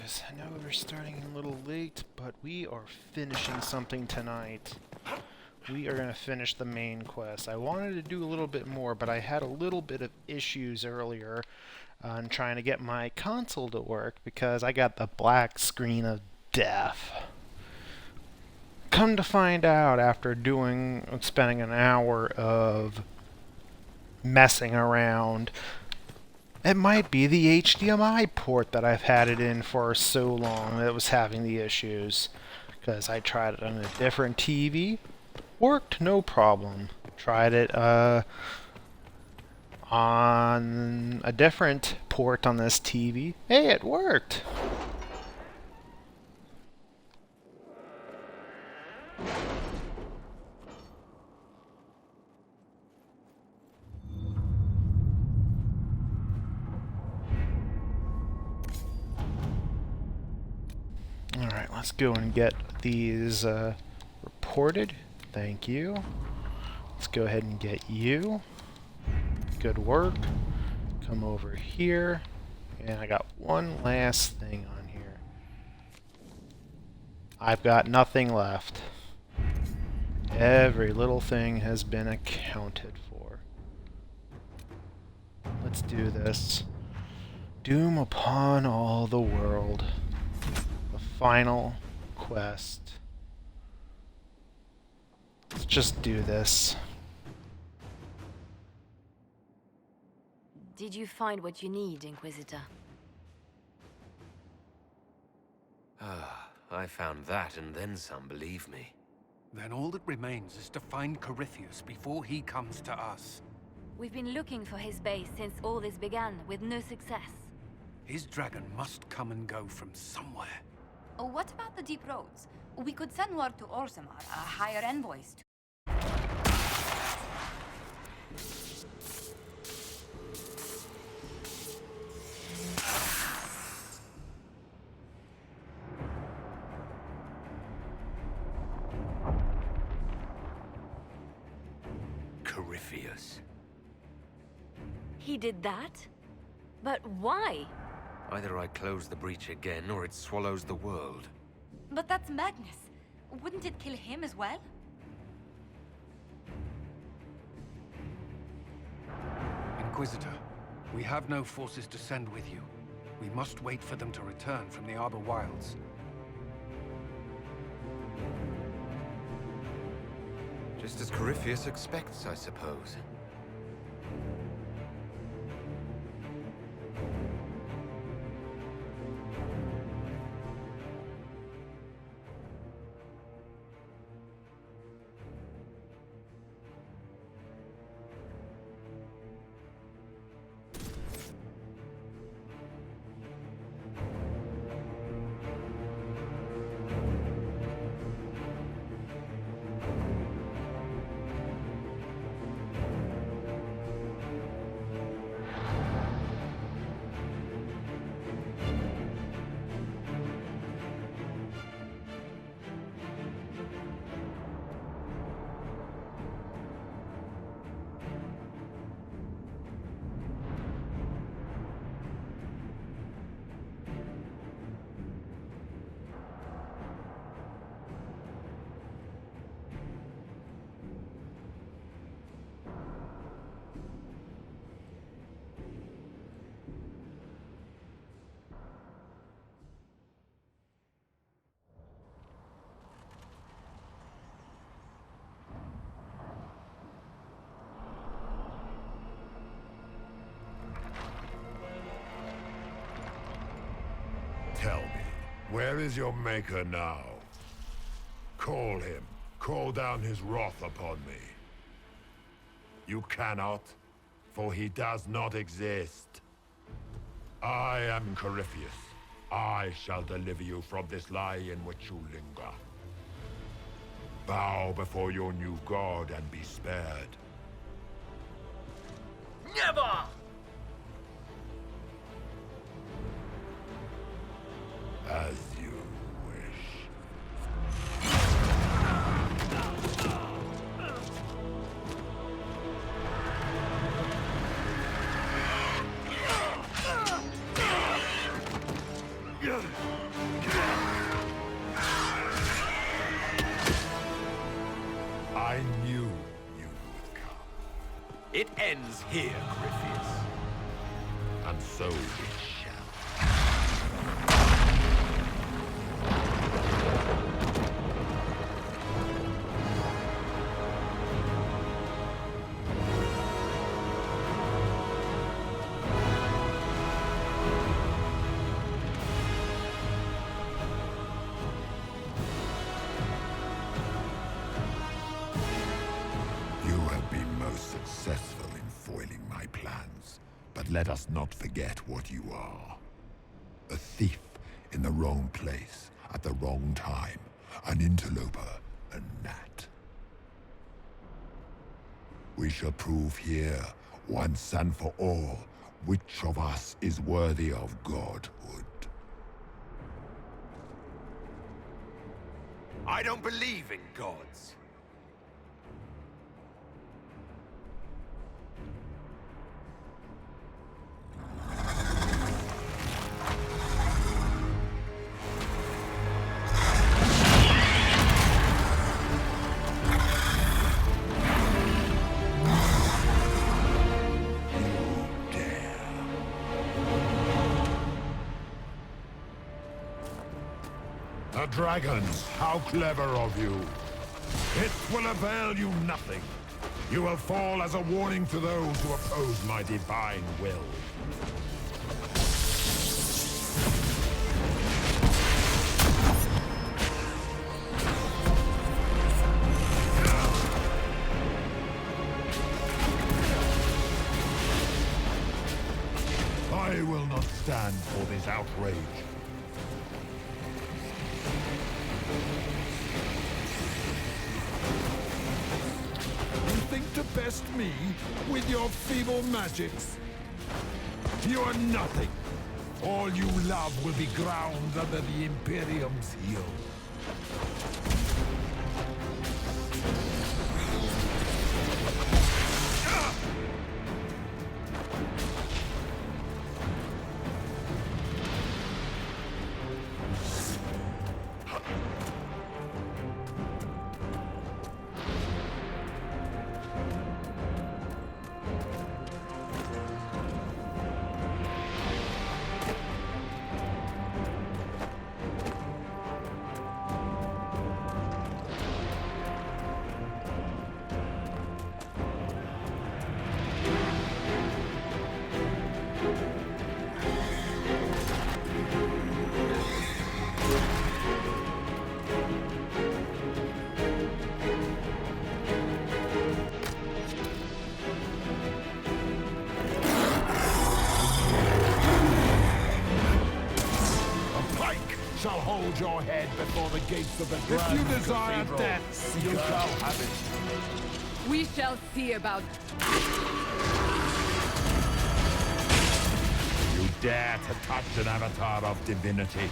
guys. I know we're starting a little late, but we are finishing something tonight. We are going to finish the main quest. I wanted to do a little bit more, but I had a little bit of issues earlier on trying to get my console to work because I got the black screen of death. Come to find out, after spending an hour of messing around, it might be the HDMI port that I've had it in for so long that was having the issues. Because I tried it on a different TV, worked no problem. Tried it on a different port on this TV. Hey, it worked! Alright, let's go and get these reported. Thank you. Let's go ahead and get you. Good work. Come over here. And I got one last thing on here. I've got nothing left. Every little thing has been accounted for. Let's do this. Doom upon all the world. Final quest. Let's just do this. Did you find what you need, Inquisitor? I found that and then some, believe me. Then all that remains is to find Corypheus before he comes to us. We've been looking for his base since all this began, with no success. His dragon must come and go from somewhere. Oh, what about the deep roads? We could send word to Orzammar, hire envoys to... Corypheus. He did that? But why? Either I close the breach again, or it swallows the world. But that's Magnus. Wouldn't it kill him as well? Inquisitor, we have no forces to send with you. We must wait for them to return from the Arbor Wilds. Just as Corypheus expects, I suppose. Tell me, where is your maker now? Call him. Call down his wrath upon me. You cannot, for he does not exist. I am Corypheus. I shall deliver you from this lie in which you linger. Bow before your new god and be spared. Never! As you wish. Ugh! ends here, Griffiths. And so it shall. You have been most successful in foiling my plans, but let us not forget what you are. A thief in the wrong place at the wrong time, an interloper, a gnat. We shall prove here, once and for all, which of us is worthy of godhood. I don't believe in gods. The dragons, how clever of you! It will avail you nothing. You will fall as a warning to those who oppose my divine will. I will not stand for this outrage. You think to best me with your feeble magics? You are nothing. All you love will be ground under the Imperium's heel. Shall hold your head before the gates of the Grand If you desire Cathedral, death, you shall have it. We shall see about... You dare to touch an avatar of divinity.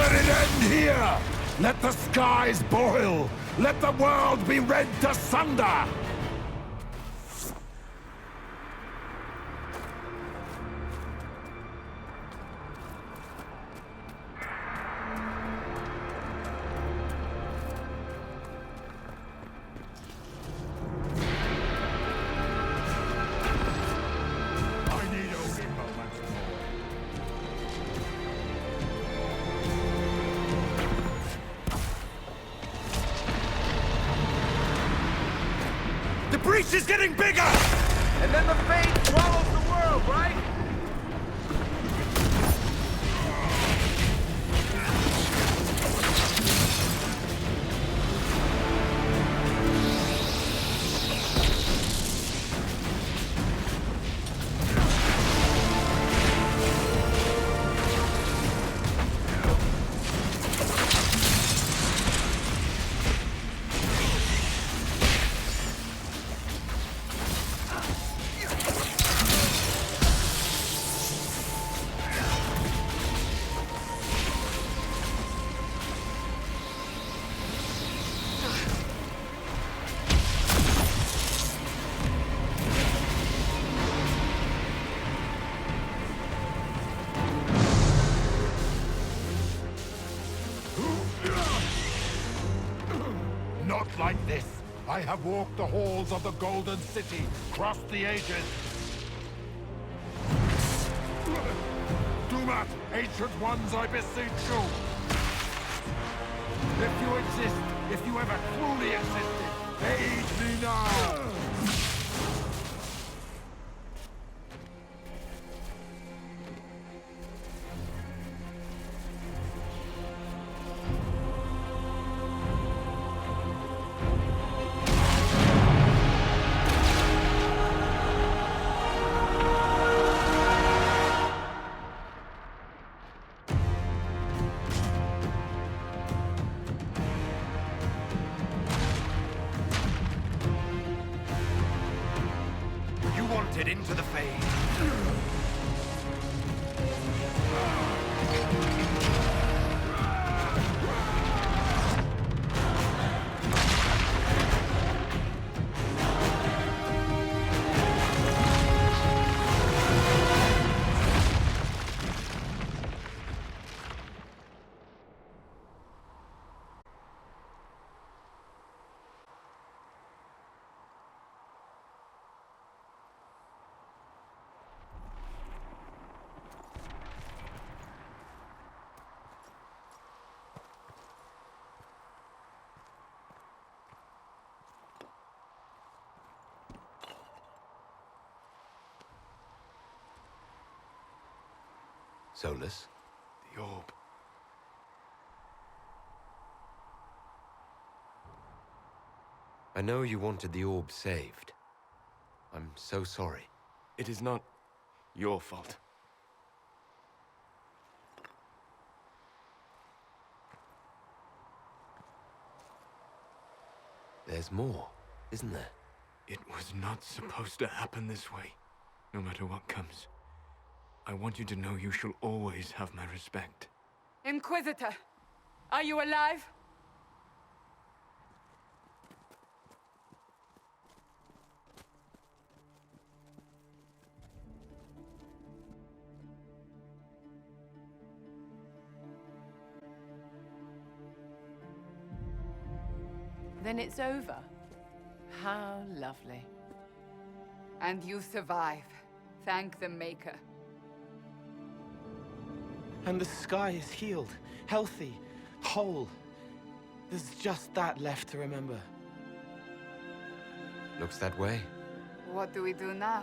Let it end here! Let the skies boil! Let the world be rent asunder! I need only moments more. The breach is getting bigger! And then the fate swallows the world, right? Not like this. I have walked the halls of the Golden City, crossed the ages. Do not, ancient ones, I beseech you. If you exist, if you ever truly existed, aid me now! You wanted into the Fade. Solus? The orb. I know you wanted the orb saved. I'm so sorry. It is not your fault. There's more, isn't there? It was not supposed to happen this way. No matter what comes, I want you to know you shall always have my respect. Inquisitor, are you alive? Then it's over. How lovely. And you survive. Thank the Maker. And the sky is healed, healthy, whole. There's just that left to remember. Looks that way. What do we do now?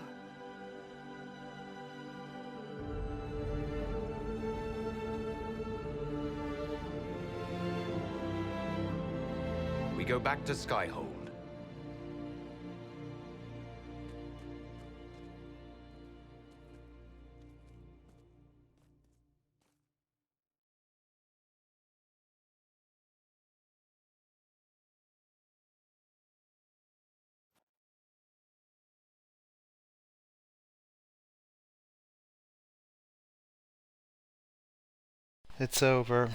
We go back to Skyhold. It's over.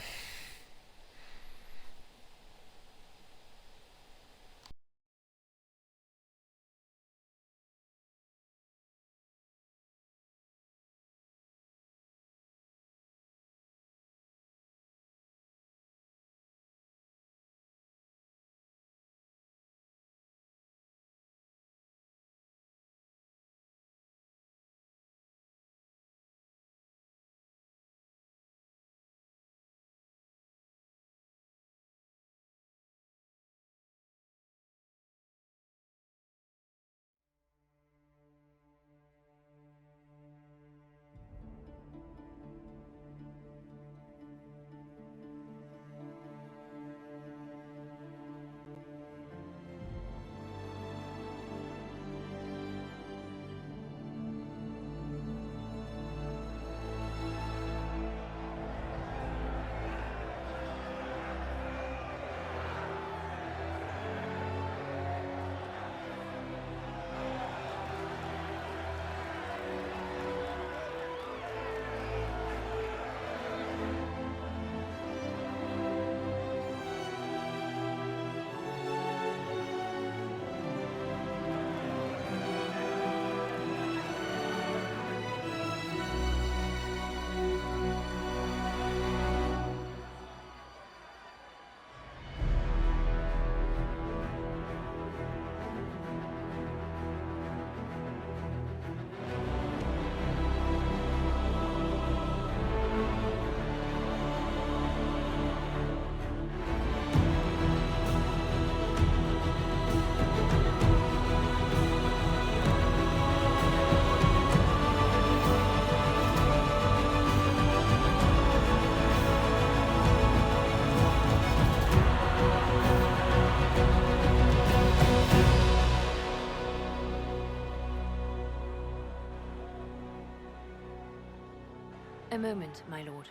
A moment, my lord.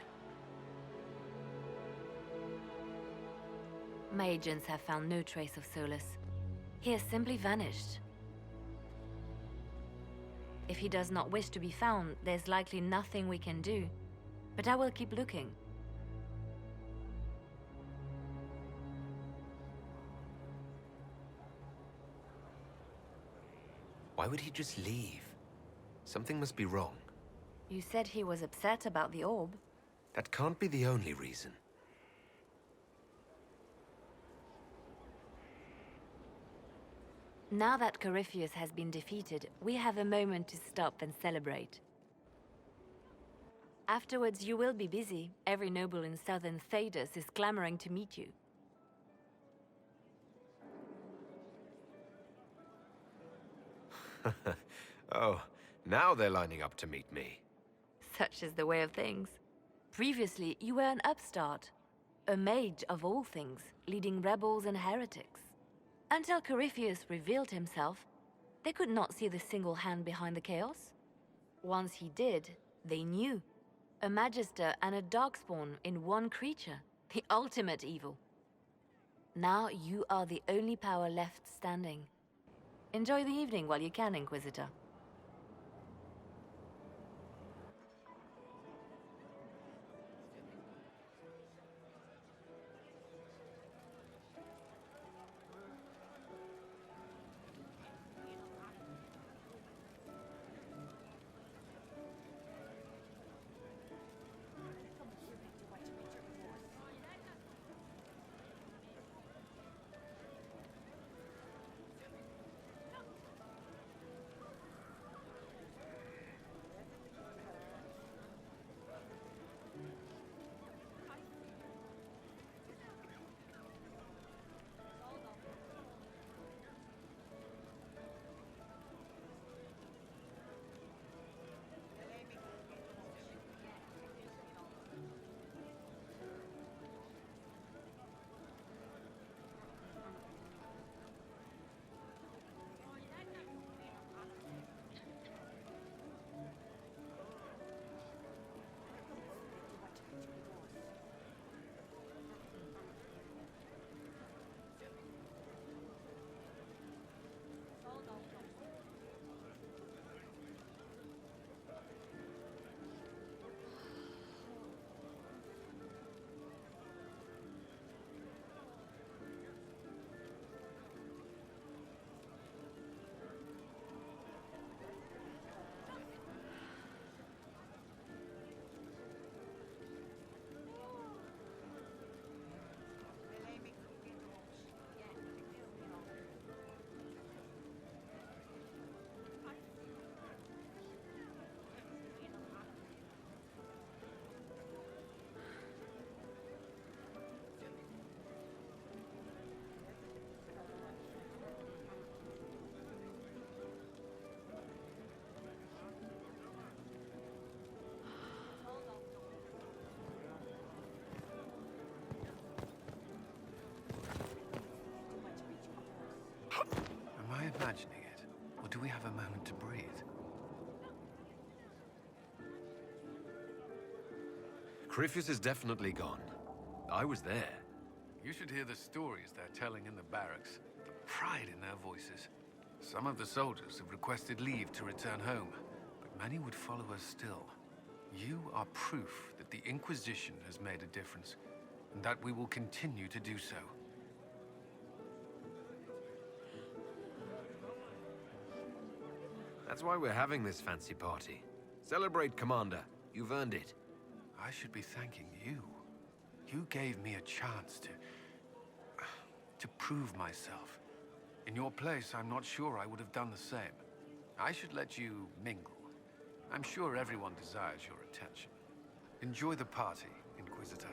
My agents have found no trace of Solus. He has simply vanished. If he does not wish to be found, there's likely nothing we can do. But I will keep looking. Why would he just leave? Something must be wrong. You said he was upset about the orb. That can't be the only reason. Now that Corypheus has been defeated, we have a moment to stop and celebrate. Afterwards, you will be busy. Every noble in southern Thedas is clamoring to meet you. Oh, now they're lining up to meet me. Such is the way of things. Previously, you were an upstart, a mage of all things, leading rebels and heretics. Until Corypheus revealed himself, they could not see the single hand behind the chaos. Once he did, they knew. A magister and a darkspawn in one creature, the ultimate evil. Now you are the only power left standing. Enjoy the evening while you can, Inquisitor. Am I imagining it? Or do we have a moment to breathe? Corypheus is definitely gone. I was there. You should hear the stories they're telling in the barracks. The pride in their voices. Some of the soldiers have requested leave to return home, but many would follow us still. You are proof that the Inquisition has made a difference, and that we will continue to do so. That's why we're having this fancy party. Celebrate, Commander. You've earned it. I should be thanking you. You gave me a chance to prove myself. In your place, I'm not sure I would have done the same. I should let you mingle. I'm sure everyone desires your attention. Enjoy the party, Inquisitor.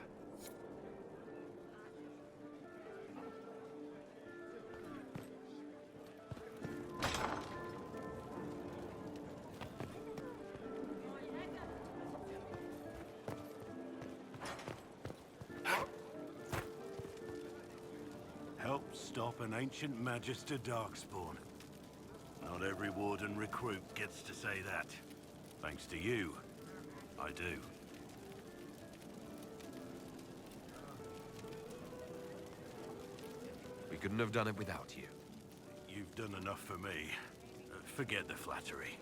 Help stop an ancient Magister Darkspawn. Not every Warden recruit gets to say that. Thanks to you, I do. couldn't have done it without you. You've done enough for me. Forget the flattery.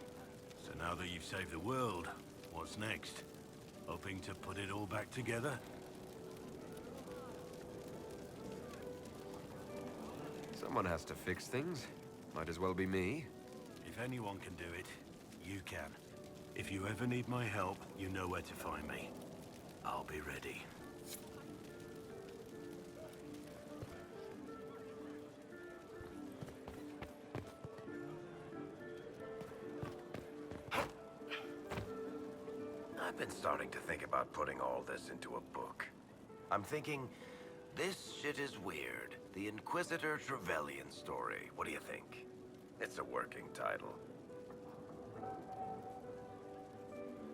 So now that you've saved the world, what's next? Hoping to put it all back together? Someone has to fix things. Might as well be me. If anyone can do it, you can. If you ever need my help, you know where to find me. I'll be ready. I've been starting to think about putting all this into a book. I'm thinking, this shit is weird. The Inquisitor Trevelyan story. What do you think? It's a working title.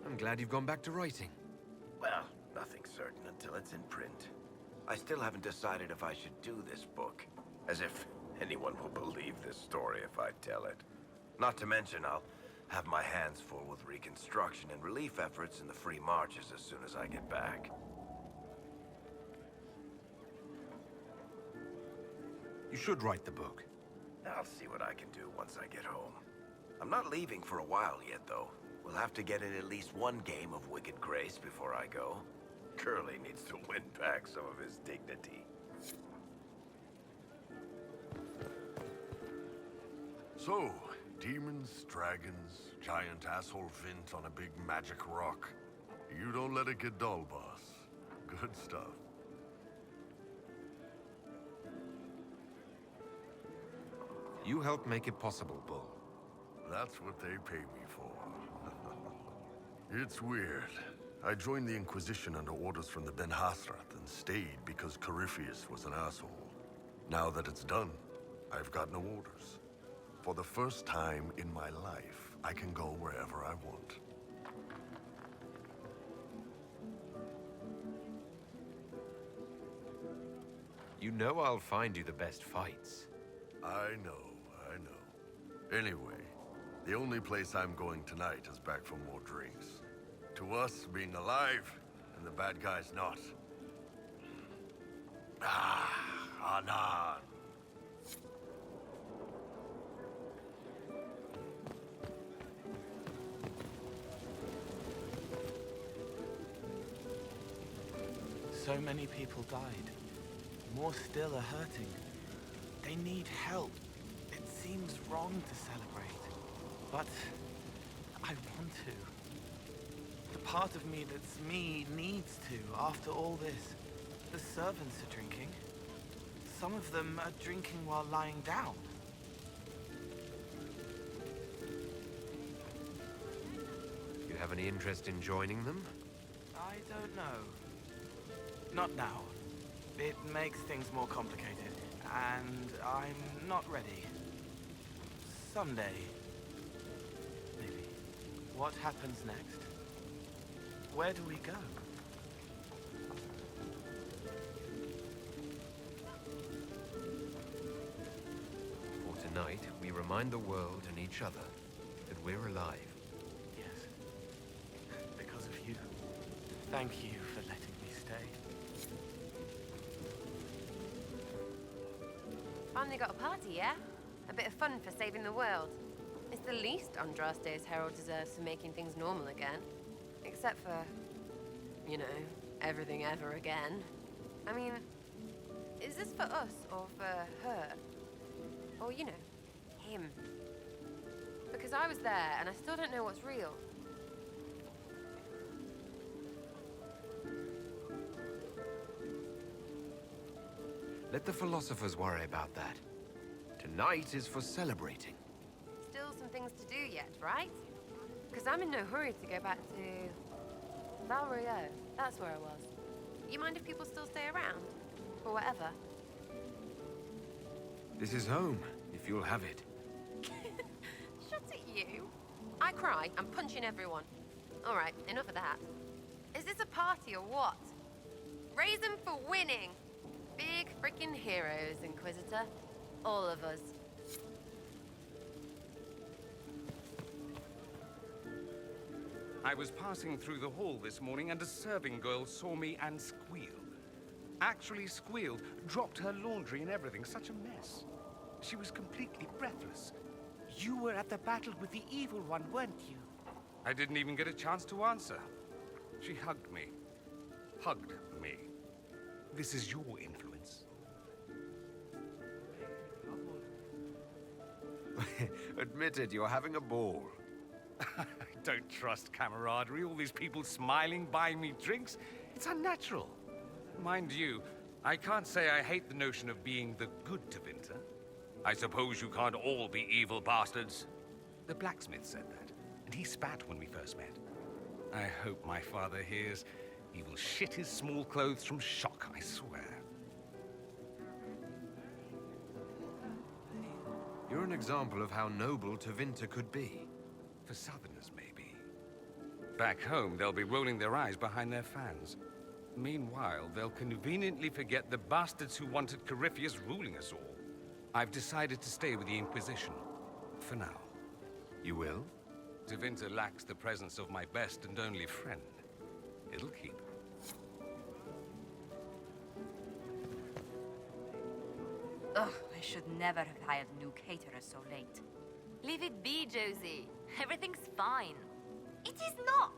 I'm glad you've gone back to writing. Well, nothing's certain until it's in print. I still haven't decided if I should do this book. As if anyone will believe this story if I tell it. Not to mention, I'll have my hands full with reconstruction and relief efforts in the free marches as soon as I get back. You should write the book. I'll see what I can do once I get home. I'm not leaving for a while yet, though. We'll have to get in at least one game of Wicked Grace before I go. Curly needs to win back some of his dignity. So, demons, dragons, giant asshole Vint on a big magic rock. You don't let it get dull, boss. Good stuff. You helped make it possible, Bull. That's what they pay me for. It's weird. I joined the Inquisition under orders from the Ben Hasrath and stayed because Corypheus was an asshole. Now that it's done, I've got no orders. For the first time in my life, I can go wherever I want. You know I'll find you the best fights. I know. Anyway, the only place I'm going tonight is back for more drinks. To us, being alive, and the bad guys not. Anan. So many people died. More still are hurting. They need help. It seems wrong to celebrate, but I want to. The part of me that's me needs to, after all this. The servants are drinking. Some of them are drinking while lying down. You have any interest in joining them? I don't know. Not now. It makes things more complicated, and I'm not ready. Someday. Maybe. What happens next? Where do we go? For tonight, we remind the world and each other that we're alive. Yes. Because of you. Thank you for letting me stay. Finally got a party, yeah? A bit of fun for saving the world. It's the least Andraste's Herald deserves for making things normal again. Except for, you know, everything ever again. I mean, is this for us or for her? Or, you know, him? Because I was there and I still don't know what's real. Let the philosophers worry about that. Tonight is for celebrating. Still some things to do yet, right? Because I'm in no hurry to go back to Val Rio. That's where I was. You mind if people still stay around? Or whatever? This is home, if you'll have it. Shut it, you. I cry, I'm punching everyone. All right, enough of that. Is this a party or what? Raise them for winning. Big freaking heroes, Inquisitor. All of us. I was passing through the hall this morning and a serving girl saw me and squealed. actually squealed, dropped her laundry and everything. Such a mess. She was completely breathless. You were at the battle with the evil one, weren't you? I didn't even get a chance to answer. She hugged me. Hugged me. This is your influence. Admit it, you're having a ball. I don't trust camaraderie, all these people smiling, buying me drinks. It's unnatural. Mind you, I can't say I hate the notion of being the good Tevinter. I suppose you can't all be evil bastards. The blacksmith said that, and he spat when we first met. I hope my father hears. He will shit his small clothes from shock, I swear. You're an example of how noble Tevinter could be. For Southerners, maybe. Back home, they'll be rolling their eyes behind their fans. Meanwhile, they'll conveniently forget the bastards who wanted Corypheus ruling us all. I've decided to stay with the Inquisition. For now. You will? Tevinter lacks the presence of my best and only friend. It'll keep. Ugh, I should never have hired new caterers so late. Leave it be, Josie. Everything's fine. It is not!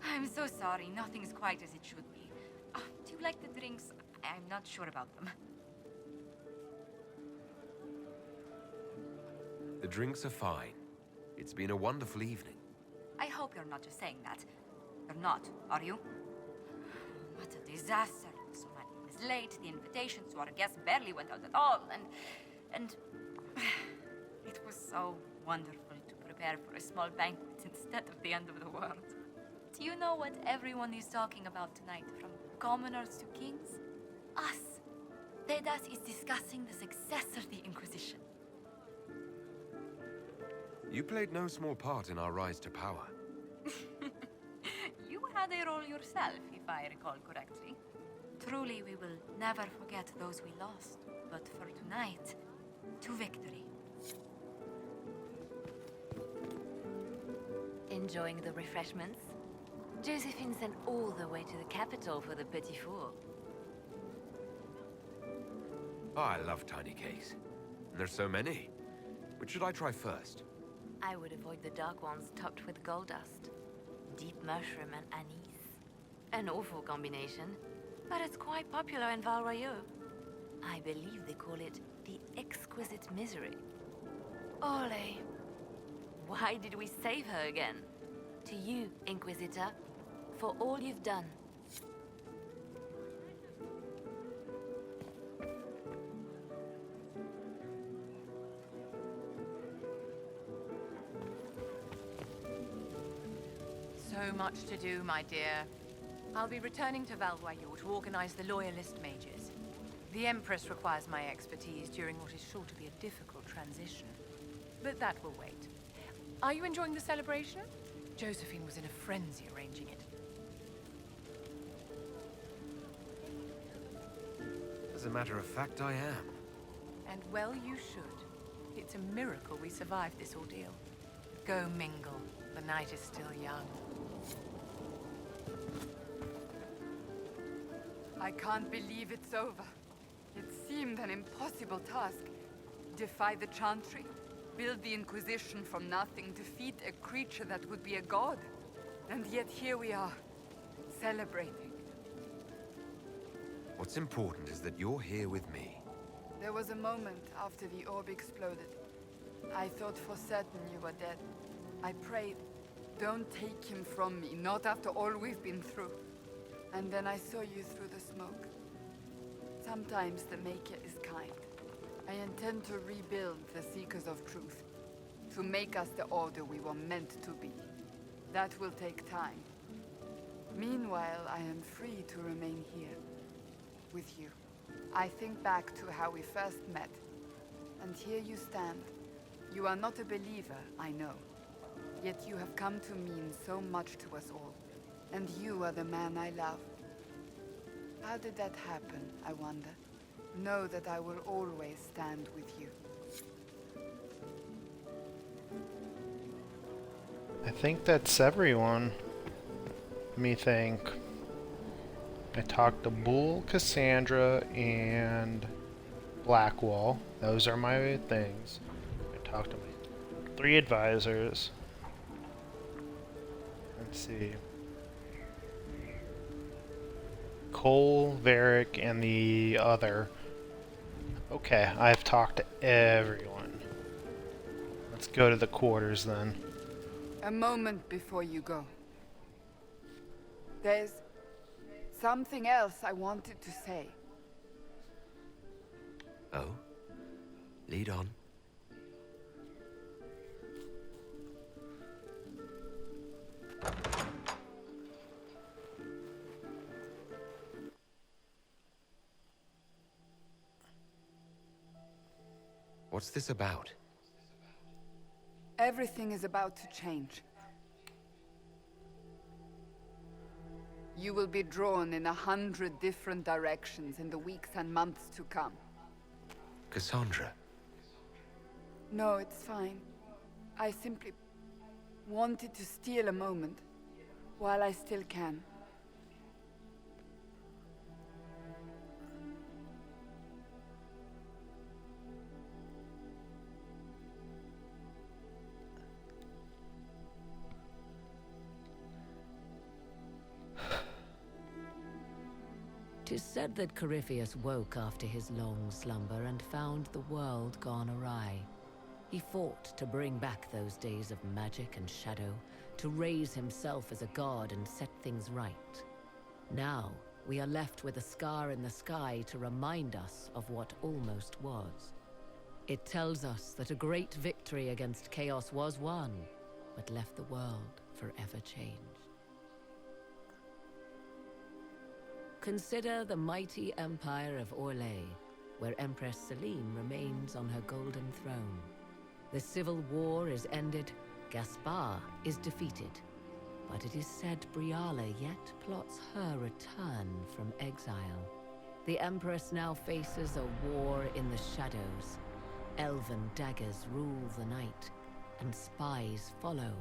I'm so sorry, nothing's quite as it should be. Do you like the drinks? I'm not sure about them. The drinks are fine. It's been a wonderful evening. I hope you're not just saying that. You're not, are you? What a disaster. So my name is late, the invitations to our guests barely went out at all, and it was so wonderful to prepare for a small banquet instead of the end of the world. Do you know what everyone is talking about tonight, from commoners to kings? Us. Dedas is discussing the success of the Inquisition. You played no small part in our rise to power. You had a role yourself, if I recall correctly. Truly, we will never forget those we lost. But for tonight, to victory. Enjoying the refreshments? Josephine sent all the way to the capital for the petit four. Oh, I love tiny cakes. And there's so many. Which should I try first? I would avoid the dark ones topped with gold dust. Deep mushroom and anise. An awful combination, but it's quite popular in Val Royeaux. I believe they call it the exquisite misery. Ole. Why did we save her again? To you, Inquisitor, for all you've done. So much to do, my dear. I'll be returning to Val Royeaux to organize the Loyalist mages. The Empress requires my expertise during what is sure to be a difficult transition. But that will wait. Are you enjoying the celebration? Josephine was in a frenzy arranging it. As a matter of fact, I am. And well you should. It's a miracle we survived this ordeal. Go mingle. The night is still young. I can't believe it's over. It seemed an impossible task. Defy the Chantry, build the Inquisition from nothing, defeat a creature that would be a god. And yet here we are, celebrating. What's important is that you're here with me. There was a moment after the orb exploded. I thought for certain you were dead. I prayed, don't take him from me, not after all we've been through. And then I saw you through the smoke. Sometimes the Maker is kind. I intend to rebuild the Seekers of Truth, to make us the Order we were meant to be. That will take time. Meanwhile, I am free to remain here, with you. I think back to how we first met, and here you stand. You are not a believer, I know. Yet you have come to mean so much to us all. And you are the man I love. How did that happen, I wonder? Know that I will always stand with you. I think that's everyone. Me think. I talked to Bull, Cassandra, and Blackwall. Those are my things. I talked to my 3 advisors. Let's see. Cole, Varric, and the other. Okay, I've talked to everyone. Let's go to the quarters then. A moment before you go. There's something else I wanted to say. Oh? Lead on. What's this about? Everything is about to change. You will be drawn in 100 different directions in the weeks and months to come. Cassandra. No, it's fine. I simply wanted to steal a moment while I still can. Tis said that Corypheus woke after his long slumber and found the world gone awry. He fought to bring back those days of magic and shadow, to raise himself as a god and set things right. Now, we are left with a scar in the sky to remind us of what almost was. It tells us that a great victory against chaos was won, but left the world forever changed. Consider the mighty empire of Orlais, where Empress Celine remains on her golden throne. The civil war is ended, Gaspar is defeated, but it is said Briala yet plots her return from exile. The Empress now faces a war in the shadows. Elven daggers rule the night, and spies follow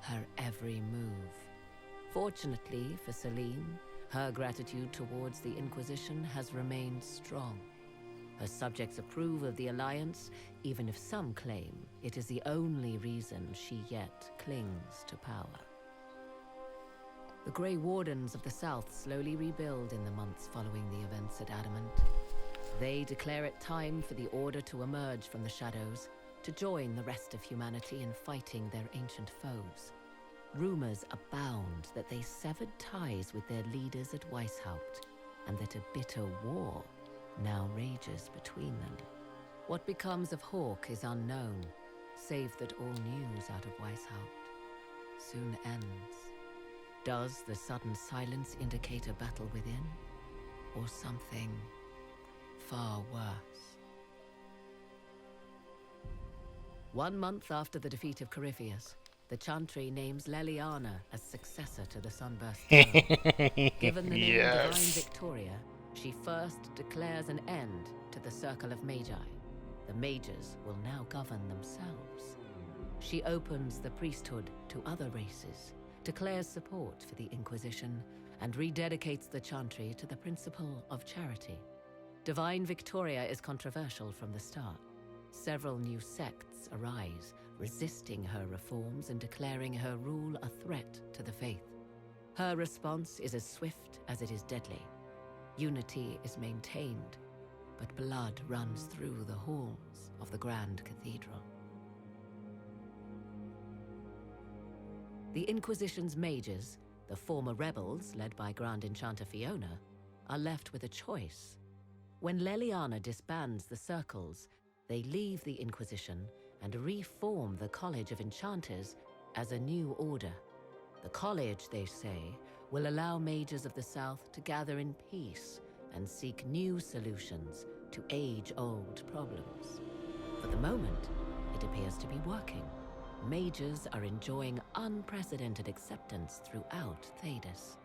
her every move. Fortunately for Celine, her gratitude towards the Inquisition has remained strong. Her subjects approve of the Alliance, even if some claim it is the only reason she yet clings to power. The Grey Wardens of the South slowly rebuild in the months following the events at Adamant. They declare it time for the Order to emerge from the shadows, to join the rest of humanity in fighting their ancient foes. Rumors abound that they severed ties with their leaders at Weishaupt, and that a bitter war now rages between them. What becomes of Hawke is unknown, save that all news out of Weishaupt soon ends. Does the sudden silence indicate a battle within, or something far worse? 1 month after the defeat of Corypheus, the Chantry names Leliana as successor to the Sunburst throne. Given the name Divine Victoria, she first declares an end to the Circle of Magi. The Mages will now govern themselves. She opens the priesthood to other races, declares support for the Inquisition, and rededicates the Chantry to the principle of charity. Divine Victoria is controversial from the start. Several new sects arise, resisting her reforms and declaring her rule a threat to the faith. Her response is as swift as it is deadly. Unity is maintained, but blood runs through the halls of the Grand Cathedral. The Inquisition's mages, the former rebels led by Grand Enchanter Fiona, are left with a choice. When Leliana disbands the circles, they leave the Inquisition and reform the College of Enchanters as a new order. The college, they say, will allow mages of the South to gather in peace and seek new solutions to age-old problems. For the moment, it appears to be working. Mages are enjoying unprecedented acceptance throughout Thedas.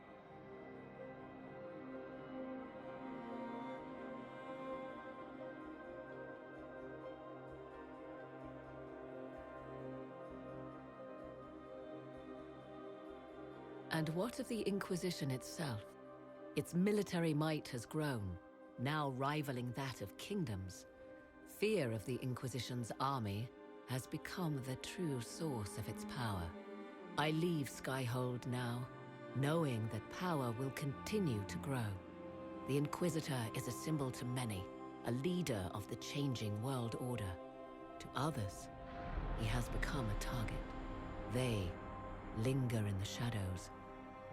And what of the Inquisition itself? Its military might has grown, now rivaling that of kingdoms. Fear of the Inquisition's army has become the true source of its power. I leave Skyhold now, knowing that power will continue to grow. The Inquisitor is a symbol to many, a leader of the changing world order. To others, he has become a target. They linger in the shadows,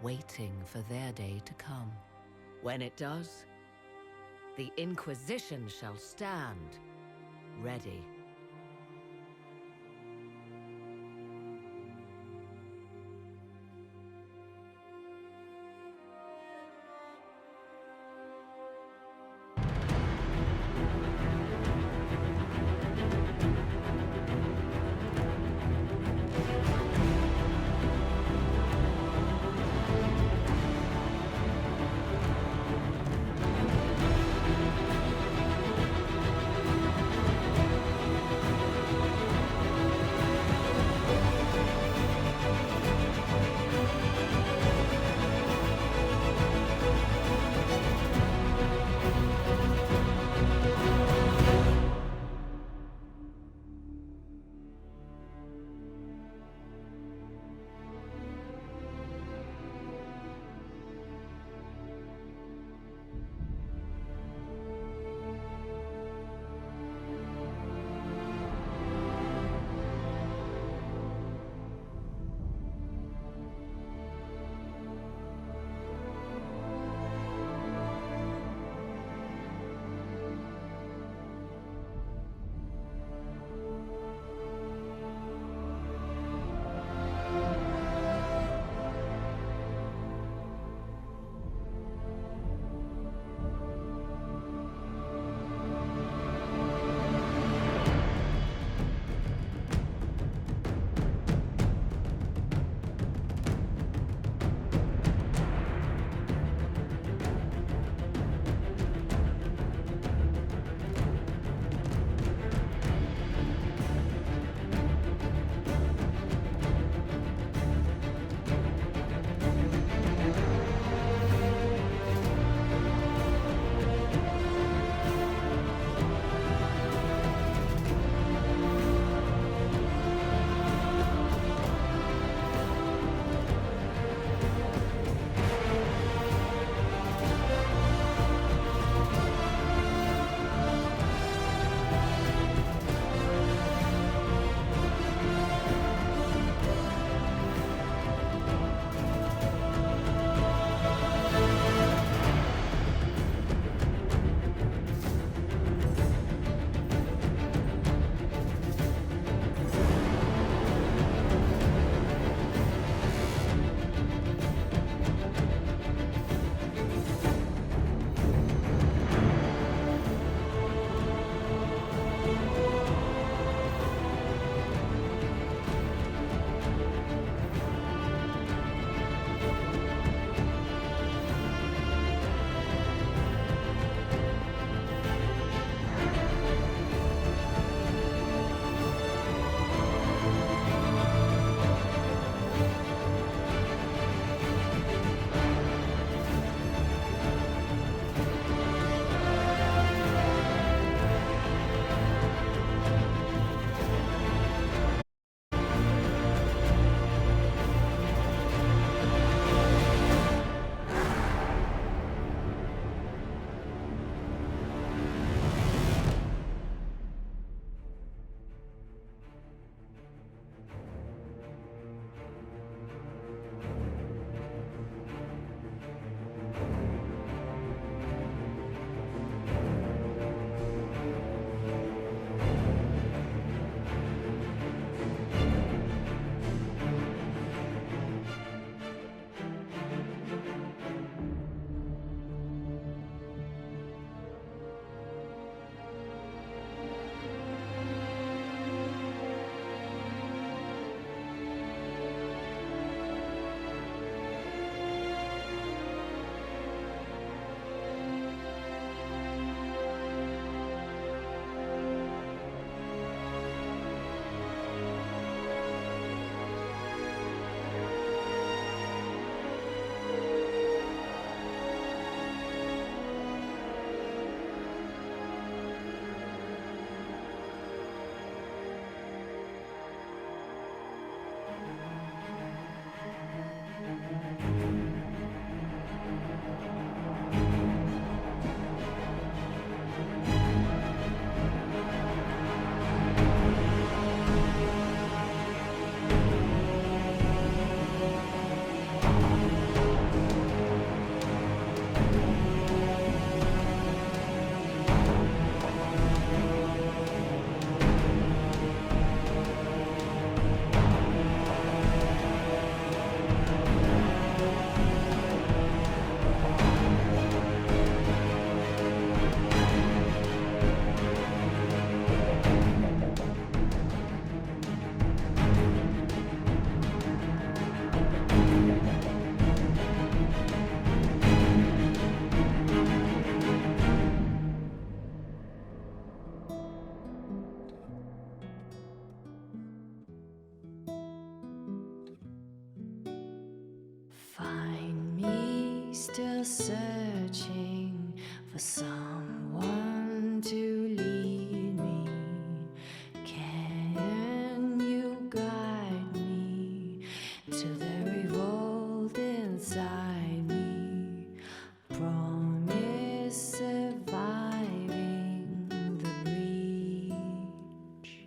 waiting for their day to come. When it does, the Inquisition shall stand ready. Find me still searching for someone to lead me. Can you guide me to the revolt inside me? Promise surviving the breach.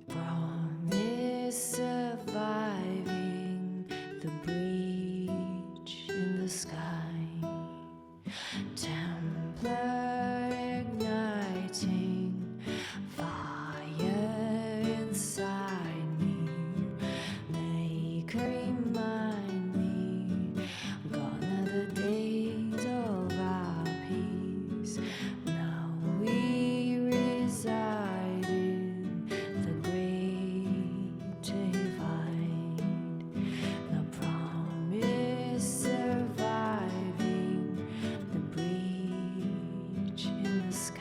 Promise surviving the breach in the sky. Templar igniting fire inside me. Make remind me, gone are the days of our peace. Now we reside in the great divide. The promise surviving the breach in the sky.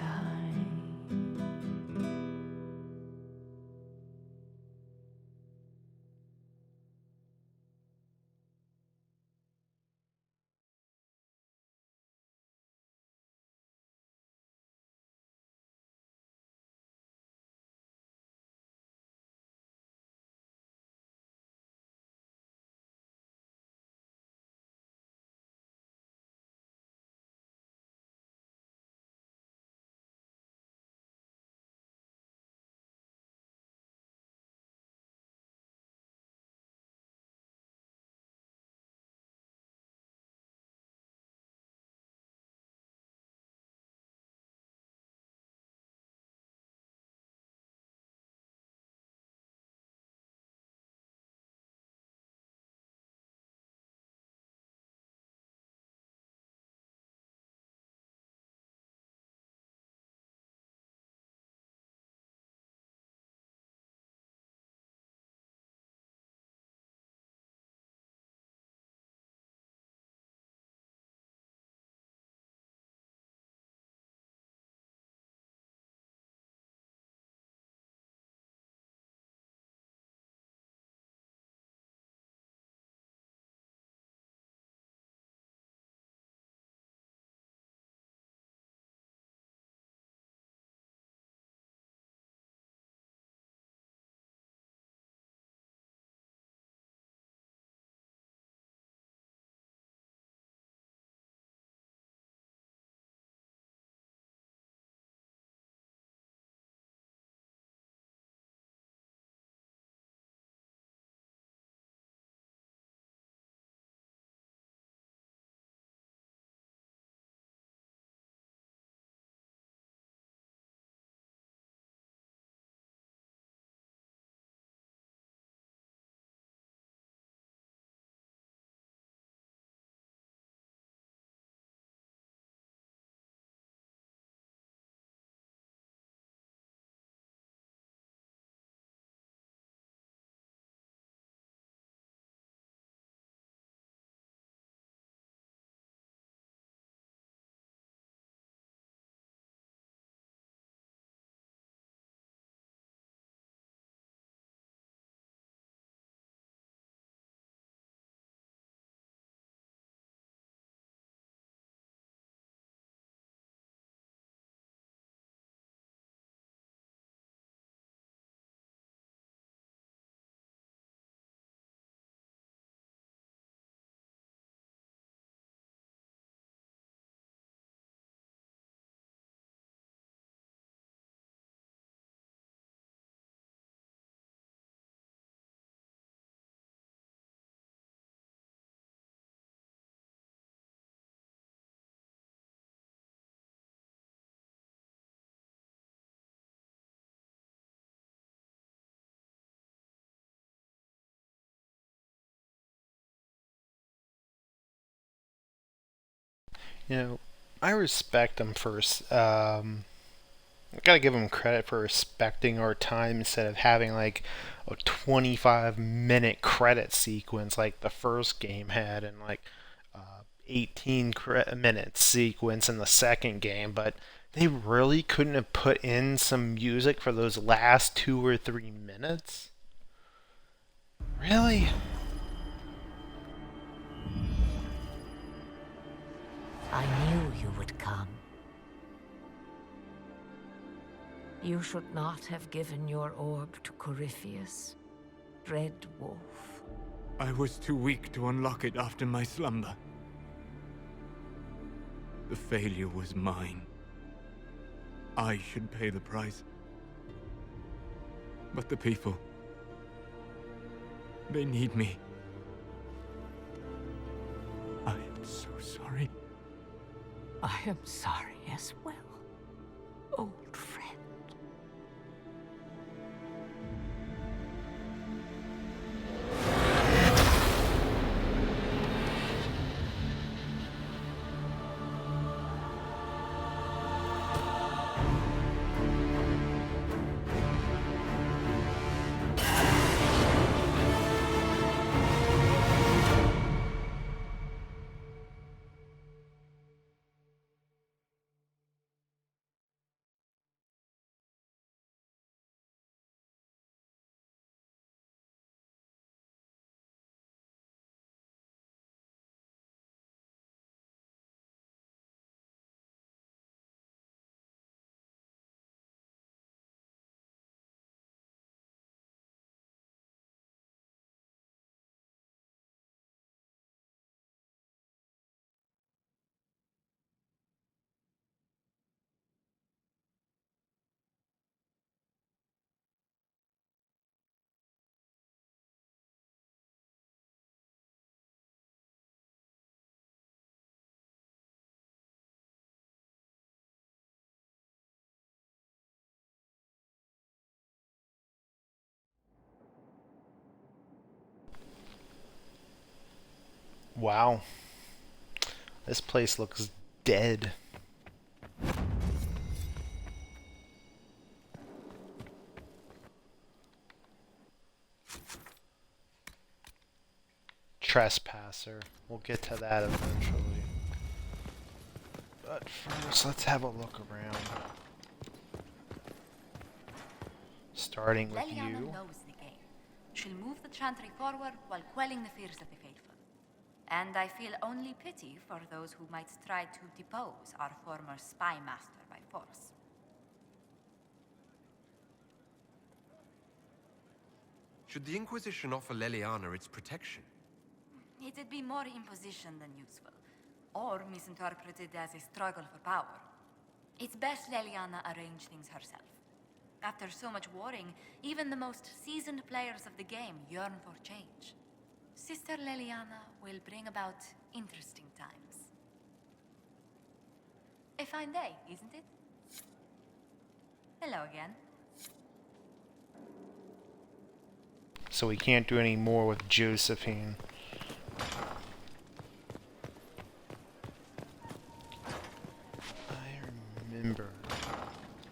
You know, I respect them for I gotta give them credit for respecting our time instead of having like a 25-minute credit sequence like the first game had, and like 18-minute sequence in the second game. But they really couldn't have put in some music for those last 2 or 3 minutes? Really? You should not have given your orb to Corypheus, Red Wolf. I was too weak to unlock it after my slumber. The failure was mine. I should pay the price. But the people... they need me. I am so sorry. I am sorry as well, old friend. Wow. This place looks dead. Trespasser. We'll get to that eventually. But first, let's have a look around. Starting with Leliana you. knows the game. She'll move the Chantry forward while quelling the fears of the faithful. And I feel only pity for those who might try to depose our former spy master by force. Should the Inquisition offer Leliana its protection? It'd be more imposition than useful, or misinterpreted as a struggle for power. It's best Leliana arrange things herself. After so much warring, even the most seasoned players of the game yearn for change. Sister Leliana will bring about interesting times. A fine day, isn't it? Hello again. So we can't do any more with Josephine. I remember.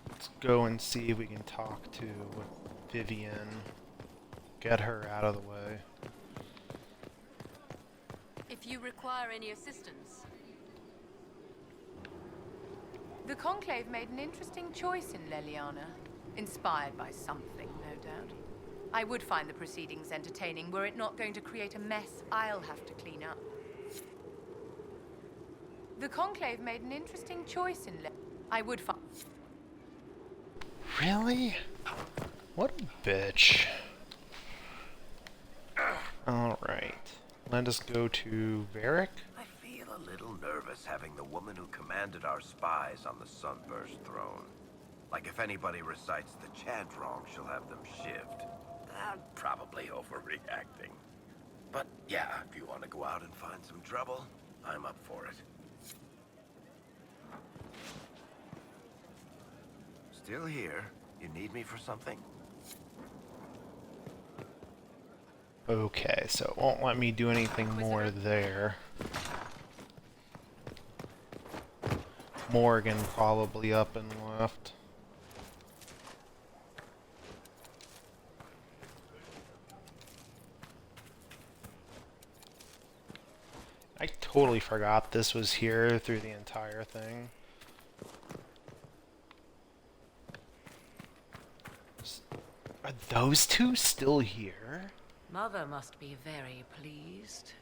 Let's go and see if we can talk to Vivian. Get her out of the way. If you require any assistance. The Conclave made an interesting choice in Leliana. Inspired by something, no doubt. I would find the proceedings entertaining were it not going to create a mess I'll have to clean up. The Conclave made an interesting choice in I would find... Really? What a bitch. Alright. Let us go to Varric. I feel a little nervous having the woman who commanded our spies on the Sunburst throne. Like if anybody recites the chant wrong, she'll have them shivved. I'm probably overreacting. But yeah, if you want to go out and find some trouble, I'm up for it. Still here? You need me for something? Okay, so it won't let me do anything more there. Morgan probably up and left. I totally forgot this was here through the entire thing. Are those two still here? Mother must be very pleased.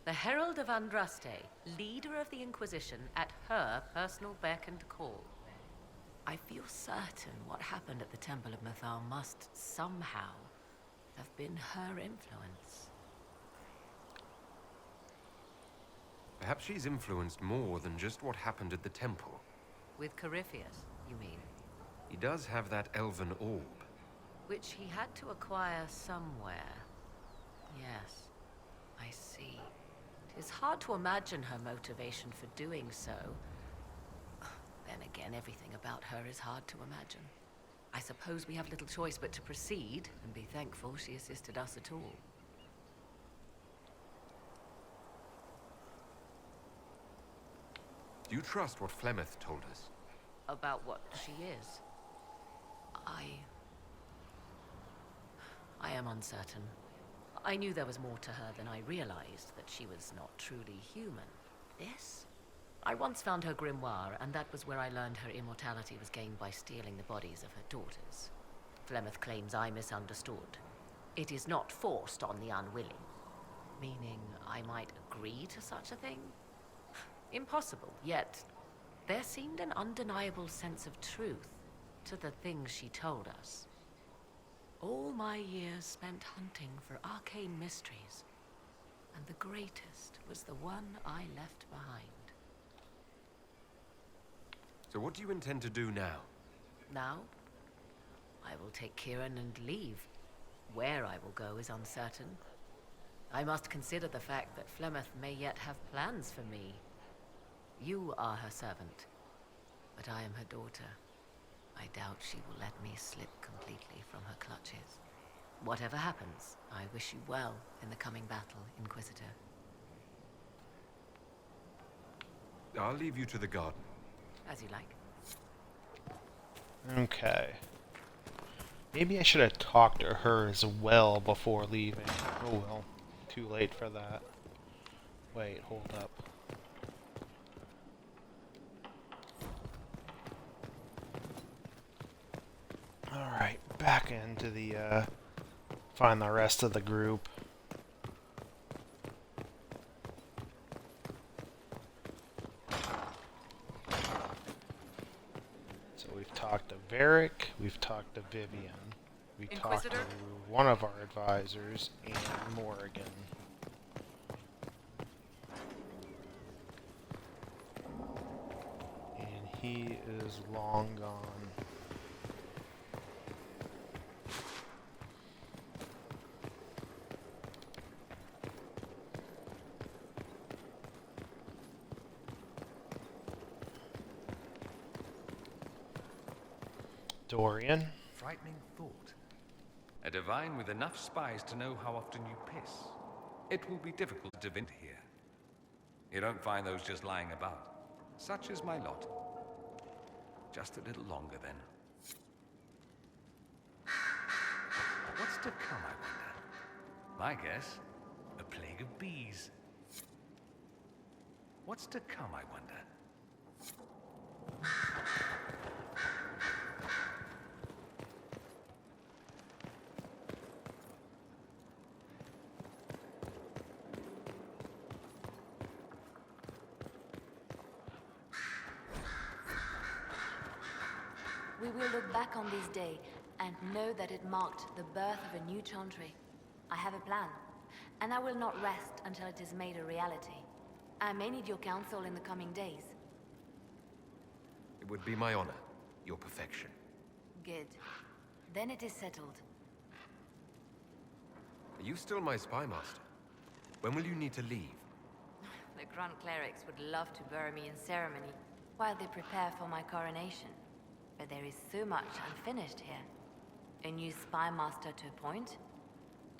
The Herald of Andraste, leader of the Inquisition, at her personal beck and call. I feel certain what happened at the Temple of Mythal must somehow have been her influence. Perhaps she's influenced more than just what happened at the temple. With Corypheus, you mean? He does have that elven orb. Which he had to acquire somewhere. Yes, I see. It is hard to imagine her motivation for doing so. Then again, everything about her is hard to imagine. I suppose we have little choice but to proceed and be thankful she assisted us at all. Do you trust what Flemeth told us? About what she is? I am uncertain. I knew there was more to her than I realized, that she was not truly human. This? I once found her grimoire, and that was where I learned her immortality was gained by stealing the bodies of her daughters. Flemeth claims I misunderstood. It is not forced on the unwilling. Meaning I might agree to such a thing? Impossible, yet there seemed an undeniable sense of truth to the things she told us. All my years spent hunting for arcane mysteries, and the greatest was the one I left behind. So what do you intend to do now? Now, I will take Kieran and leave. Where I will go is uncertain. I must consider the fact that Flemeth may yet have plans for me. You are her servant, but I am her daughter. I doubt she will let me slip completely from her clutches. Whatever happens, I wish you well in the coming battle, Inquisitor. I'll leave you to the garden. As you like. Okay. Maybe I should have talked to her as well before leaving. Oh well. Too late for that. Wait, hold up. Alright, back into the, find the rest of the group. So we've talked to Varric, we've talked to Vivian, we talked to one of our advisors, and Morrigan. And he is long gone. Dorian. Frightening thought. A divine with enough spies to know how often you piss. It will be difficult to vint here. You don't find those just lying about. Such is my lot. Just a little longer, then. What's to come, I wonder? My guess, a plague of bees. What's to come, I wonder? We will look back on this day and know that it marked the birth of a new chantry. I have a plan, and I will not rest until it is made a reality. I may need your counsel in the coming days. It would be my honor, your perfection. Good. Then it is settled. Are you still my spy master? When will you need to leave? The Grand Clerics would love to bury me in ceremony while they prepare for my coronation. But there is so much unfinished here. A new spy master to appoint,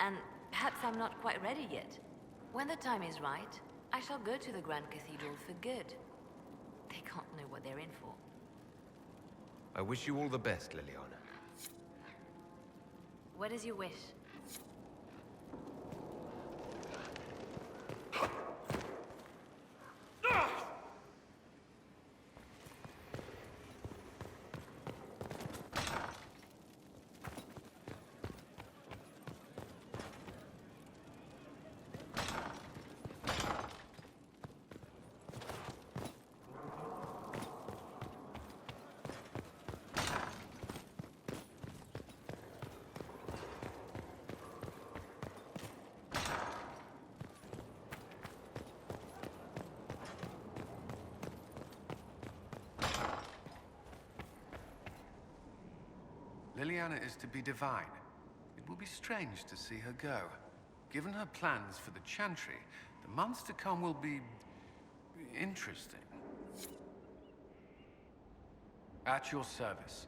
and perhaps I'm not quite ready yet. When the time is right, I shall go to the Grand Cathedral for good. They can't know what they're in for. I wish you all the best, Liliana. What is your wish? Liliana is to be divine. It will be strange to see her go. Given her plans for the Chantry, the months to come will be interesting. At your service.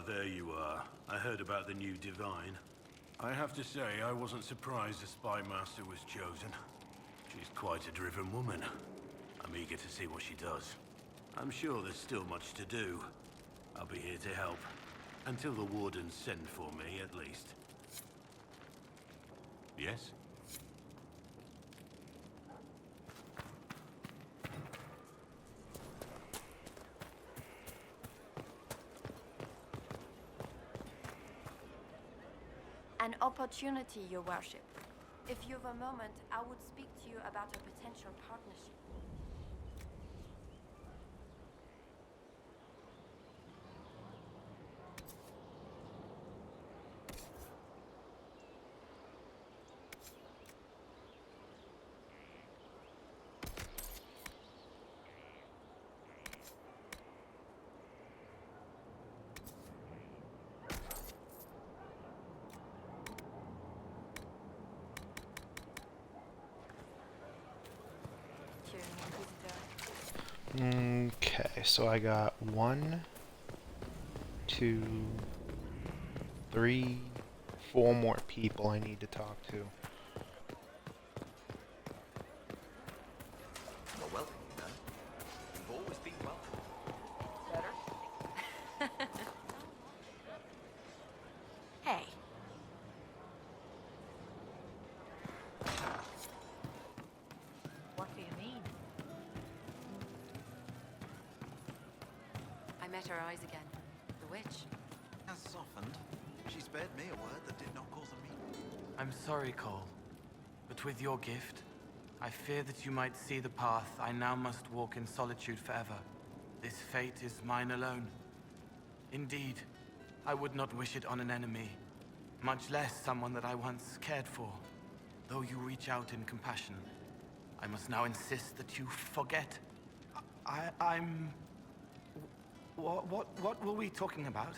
There you are. I heard about the new Divine. I have to say, I wasn't surprised the Spy Master was chosen. She's quite a driven woman. I'm eager to see what she does. I'm sure there's still much to do. I'll be here to help. Until the Wardens send for me, at least. Yes? An opportunity, Your Worship. If you have a moment, I would speak to you about a potential partnership. Okay, so I got 1, 2, 3, 4 more people I need to talk to. Well, welcome, you know. You've always been welcome. Better? Hey. What do you mean? I met her eyes again. The witch. Has softened. She spared me a word that did not cause a meeting. I'm sorry, Cole. But with your gift, I fear that you might see the path I now must walk in solitude forever. This fate is mine alone. Indeed, I would not wish it on an enemy, much less someone that I once cared for. Though you reach out in compassion, I must now insist that you forget. I'm... What were we talking about?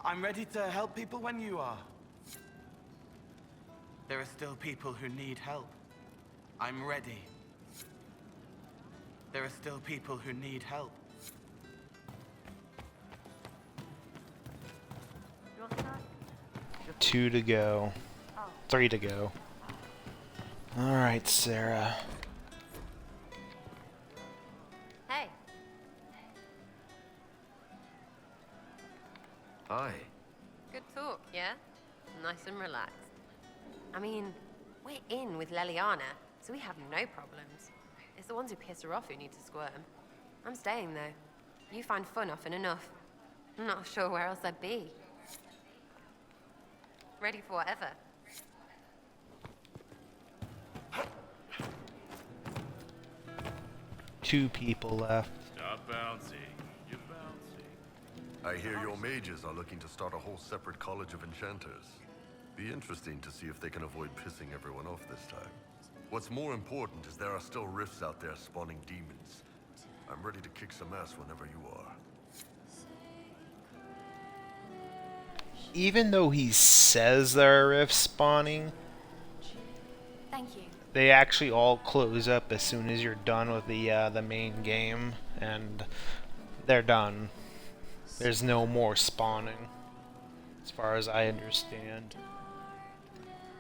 I'm ready to help people when you are. There are still people who need help. I'm ready. There are still people who need help. 2 to go. 3 to go. Alright, Sarah. Hey. Hi. Good talk, yeah? Nice and relaxed. I mean, we're in with Leliana, so we have no problems. It's the ones who piss her off who need to squirm. I'm staying, though. You find fun often enough. I'm not sure where else I'd be. Ready for whatever. Two people left. Stop bouncing. You're bouncing. I hear your mages are looking to start a whole separate college of enchanters. Be interesting to see if they can avoid pissing everyone off this time. What's more important is there are still rifts out there spawning demons. I'm ready to kick some ass whenever you are. Even though he says there are rifts spawning, Thank you. they actually all close up as soon as you're done with the main game, and they're done. There's no more spawning, as far as I understand.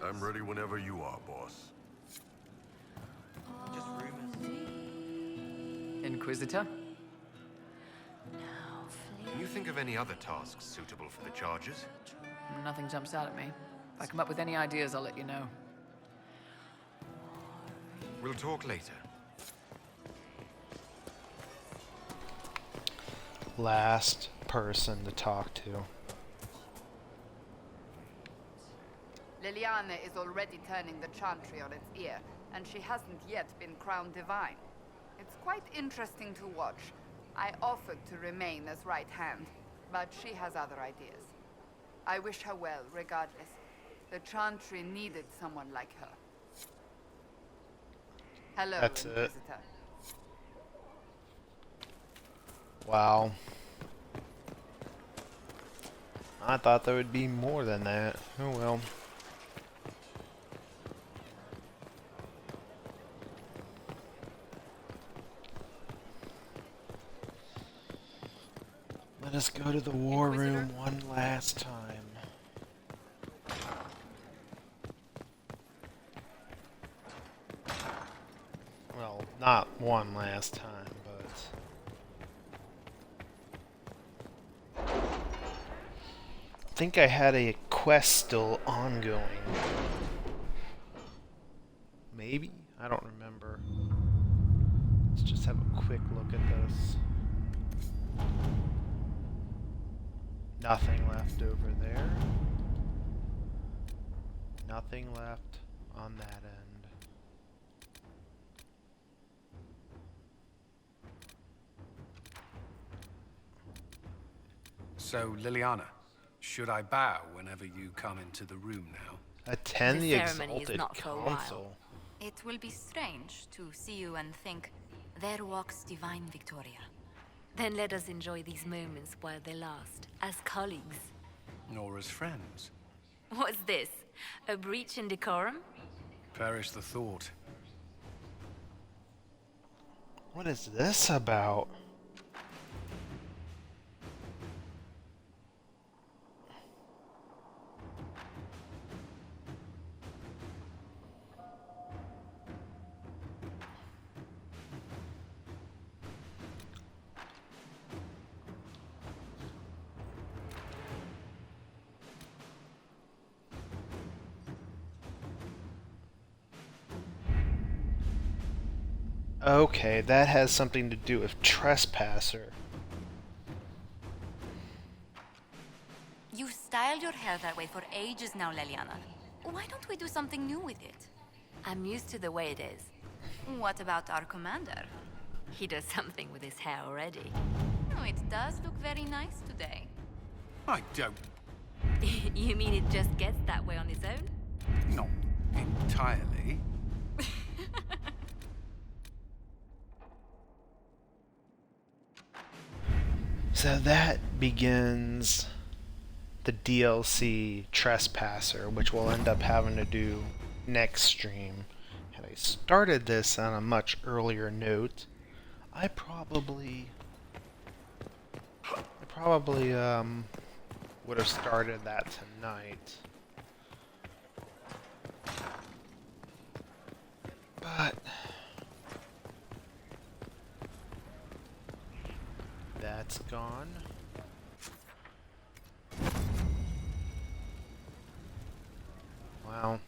I'm ready whenever you are, boss. Just rumors. Inquisitor? Can you think of any other tasks suitable for the charges? Nothing jumps out at me. If I come up with any ideas, I'll let you know. We'll talk later. Last person to talk to. Liliana is already turning the Chantry on its ear, and she hasn't yet been crowned divine. It's quite interesting to watch. I offered to remain as right hand. but she has other ideas. I wish her well, regardless. The Chantry needed someone like her. Hello, That's it. Inquisitor. Wow. I thought there would be more than that. Oh well. Let us go to the war room one last time. Well, not one last time, but... I think I had a quest still ongoing. Maybe? I don't remember. Let's just have a quick look at this. Nothing left over there. Nothing left on that end. So, Liliana, should I bow whenever you come into the room now? Attend the ceremony is exalted not for a while. council. It will be strange to see you and think, there walks divine Victoria. Then let us enjoy these moments while they last, as colleagues. Nor as friends. What's this? A breach in decorum? Perish the thought. What is this about? Okay, that has something to do with Trespasser. You've styled your hair that way for ages now, Liliana. Why don't we do something new with it? I'm used to the way it is. What about our commander? He does something with his hair already. Oh, it does look very nice today. I don't... You mean it just gets that way on its own? Not entirely. So that begins the DLC Trespasser, which we'll end up having to do next stream. Had I started this on a much earlier note, I probably would have started that tonight. But that's gone. Wow.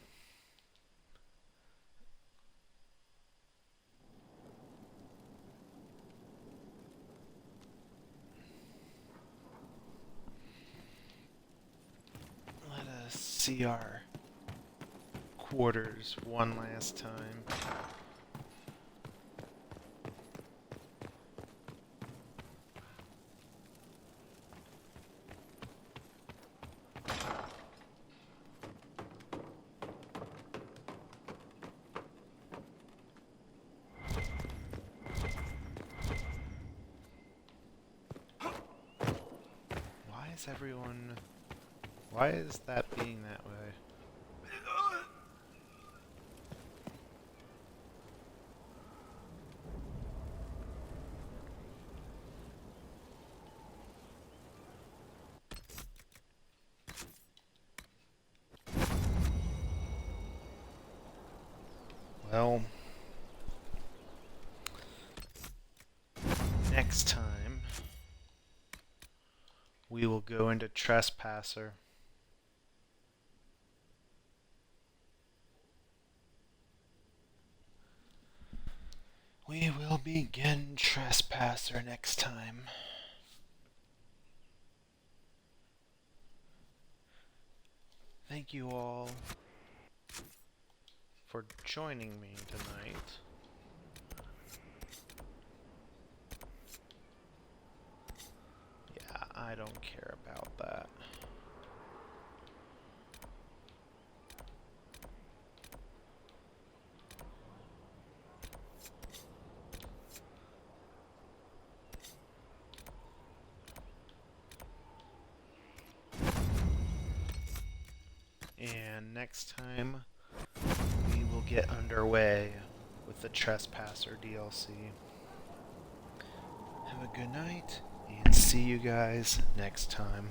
Let us see our quarters one last time. Why is that being that way? Well, next time we will go into Trespasser. We will begin Trespasser next time. Thank you all for joining me tonight. Yeah, I don't care about that. And next time, we will get underway with the Trespasser DLC. Have a good night, and see you guys next time.